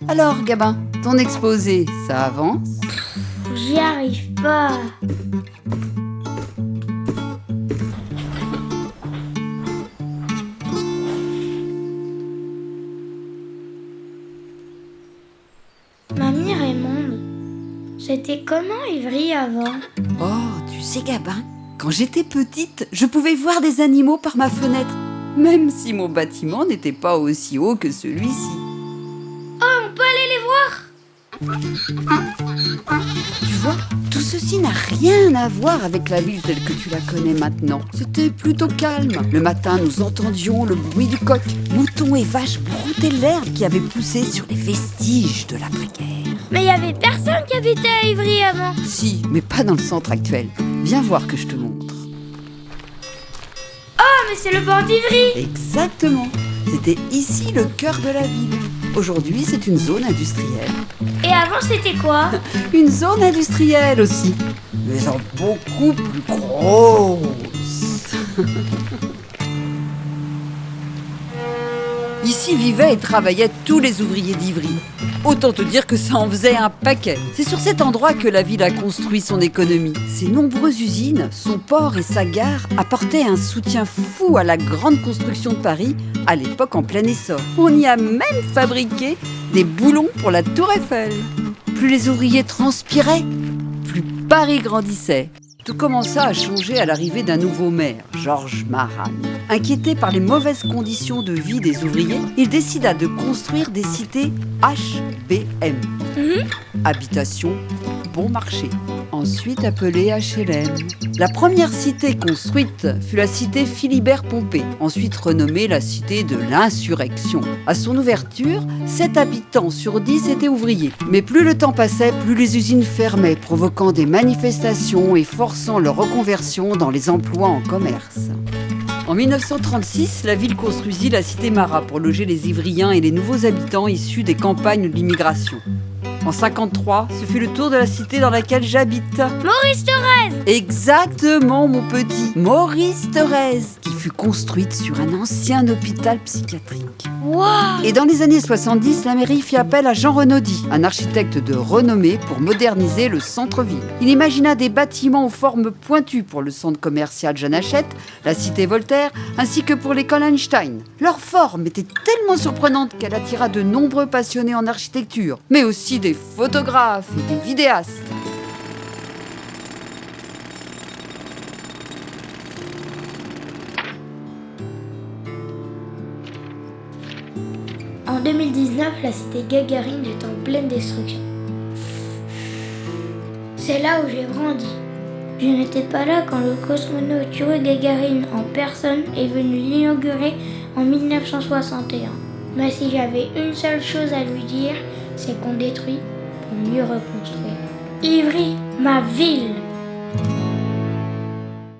Alors, Gabin, ton exposé, ça avance? J'y arrive pas. Mamie Raymonde, c'était comment Ivry avant? Oh, tu sais, Gabin, quand j'étais petite, je pouvais voir des animaux par ma fenêtre, même si mon bâtiment n'était pas aussi haut que celui-ci. Oh, on peut aller les voir? Tu vois, tout ceci n'a rien à voir avec la ville telle que tu la connais maintenant. C'était plutôt calme. Le matin, nous entendions le bruit du coq. Moutons et vaches broutaient l'herbe qui avait poussé sur les vestiges de l'après-guerre. Mais il y avait personne qui habitait à Ivry avant. Si, mais pas dans le centre actuel. Viens voir que je te montre. Oh, mais c'est le port d'Ivry. Exactement. C'était ici le cœur de la ville. Aujourd'hui, c'est une zone industrielle. Et avant, c'était quoi? Une zone industrielle aussi, mais en beaucoup plus grosse. Ici vivaient et travaillaient tous les ouvriers d'Ivry. Autant te dire que ça en faisait un paquet. C'est sur cet endroit que la ville a construit son économie. Ses nombreuses usines, son port et sa gare apportaient un soutien fou à la grande construction de Paris, à l'époque en plein essor. On y a même fabriqué des boulons pour la Tour Eiffel. Plus les ouvriers transpiraient, plus Paris grandissait. Tout commença à changer à l'arrivée d'un nouveau maire, Georges Maran. Inquiété par les mauvaises conditions de vie des ouvriers, il décida de construire des cités HBM. Habitation bon marché, ensuite appelée HLM. La première cité construite fut la cité Philibert-Pompée, ensuite renommée la cité de l'insurrection. À son ouverture, 7 habitants sur 10 étaient ouvriers. Mais plus le temps passait, plus les usines fermaient, provoquant des manifestations et forçant leur reconversion dans les emplois en commerce. En 1936, la ville construisit la cité Marat pour loger les Ivriens et les nouveaux habitants issus des campagnes de l'immigration. En 1953, ce fut le tour de la cité dans laquelle j'habite. Maurice Thorez. Exactement, mon petit. Maurice Thorez, qui fut construite sur un ancien hôpital psychiatrique. Waouh. Et dans les années 70, la mairie fit appel à Jean Renaudy, un architecte de renommée, pour moderniser le centre-ville. Il imagina des bâtiments aux formes pointues pour le centre commercial Jeanne Hachette, la cité Voltaire, ainsi que pour l'école Einstein. Leur forme était tellement surprenante qu'elle attira de nombreux passionnés en architecture, mais aussi des photographes et des vidéastes. En 2019, la cité Gagarine est en pleine destruction. C'est là où j'ai grandi. Je n'étais pas là quand le cosmonaute Yuri Gagarin en personne est venu l'inaugurer en 1961. Mais si j'avais une seule chose à lui dire, c'est qu'on détruit pour mieux reconstruire. Ivry, ma ville!